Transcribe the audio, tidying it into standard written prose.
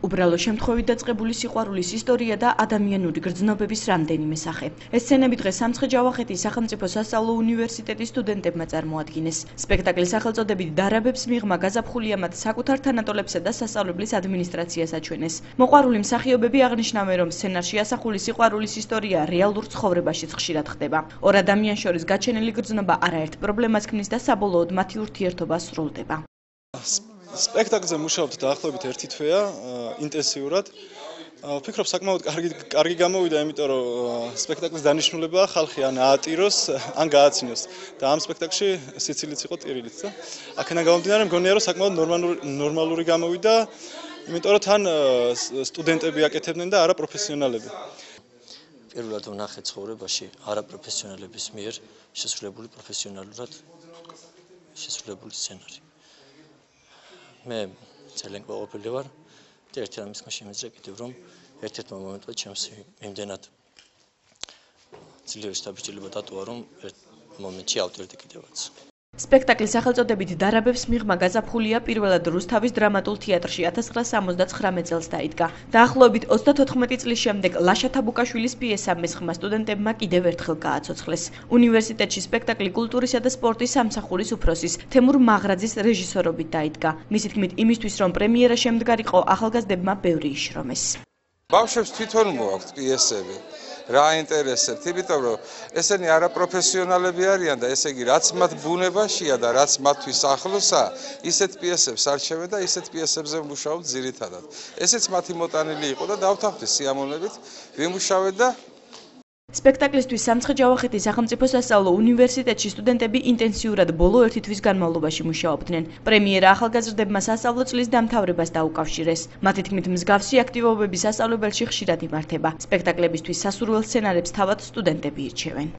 უბრალო შემთხვევით დაწყებული სიყვარულის ისტორია და ადამიანური გრძნობების რამდენიმე სახე. ეს სცენები დღეს სამცხე-ჯავახეთის სახელმწიფო სასწავლო უნივერსიტეტის სტუდენტებმა წარმოადგინეს. სპექტაკლის სახელწოდებით დარაბებს მიღმა გაზაფხულია მათ საკუთარ თანატოლებსა და სასწავლებლის ადმინისტრაციას აჩვენეს. მოყვარული მსახიობები აღნიშნავენ, რომ სცენარში ასახული სიყვარულის ისტორია რეალურ ცხოვრებაშიც ხშირად ხდება. ორ ადამიანს შორის გაჩენილი გრძნობა არაერთ პრობლემას ქმნის და საბოლოოდ მათი ურთიერთობა სრულდება. სპექტაკლზე მუშაობთ დაახლოებით 1 თვეა, ინტენსიურად. ვფიქრობ, საკმაოდ კარგი გამოვიდა, იმიტომ რომ სპექტაკლის დანიშნულებაა ხალხი ან აატიროს, ან გააცნიოს. და ამ სპექტაკლში სიცილიც იყო ტირილიც და აქედან გამომდინარე მგონია, რომ საკმაოდ ნორმალური გამოვიდა, იმიტომ რომ თან სტუდენტები აკეთებდნენ და არა პროფესიონალები. პირველად ვნახე ცხოვრებაში არაპროფესიონალების მიერ შესრულებული პროფესიონალურად შესრულებული სცენარი. მე ძალიან გვალვებული ვარ და ერთი რამის შემიძლია კიდევ რომ ერთ-ერთმა მომენტმა ჩემს იმდენად ძლიერი შთაბეჭდილება დატოვა რომ ერთ მომენტში ავტირდი კიდევაც. სპექტაკლის სახელწოდებით დარაბებს მიღმა გაზაფხულია პირველად რუსთავის დრამატულ თეატრში 1979 წელს დაიდგა. დაახლოებით 34 წლის შემდეგ ლაშა თაბუკაშვილის პიესა მესხმა სტუდენტებმა კიდევ ერთხელ გააცოცხლეს. უნივერსიტეტში სპექტაკლი კულტურისა და სპორტის სამსახურის უფროსის თემურ მაღრაძის რეჟისორობით დაიდგა. მისი თქმით, იმისთვის რომ პრემიერა შემდგარიყო, ახალგაზრდებმა ბევრი იშრომეს. ბავშვებს თვითონ მოაქვთ პიესები. რა ინტერესებთ, იმიტომ რომ ესენი არაპროფესიონალები არიან და ესე იგი რაც მათ ბუნებაშია და რაც მათთვის ახლოსაა, ისეთ პიესებს არჩევენ და ისეთ პიესებზე მუშაობთ ძირითადად. ესეც მათი მოტანილი იყო და დავთანხმდით სიამოვნებით, ვიმუშავეთ და სპექტაკლისთვის სამცხე-ჯავახეთის სახელმწიფო სასწავლო უნივერსიტეტში სტუდენტები ინტენსიურად ბოლო 1 თვის განმავლობაში მუშაობდნენ. პრემიერა ახალგაზრდებმა სასწავლო წლის დამთავრებას დაუკავშირეს. მათი თქმით, მსგავსი აქტივობები სასწავლებელში ხშირად იმართება. სპექტაკლებისთვის სასურველ სცენარებს თავად სტუდენტები ირჩევენ.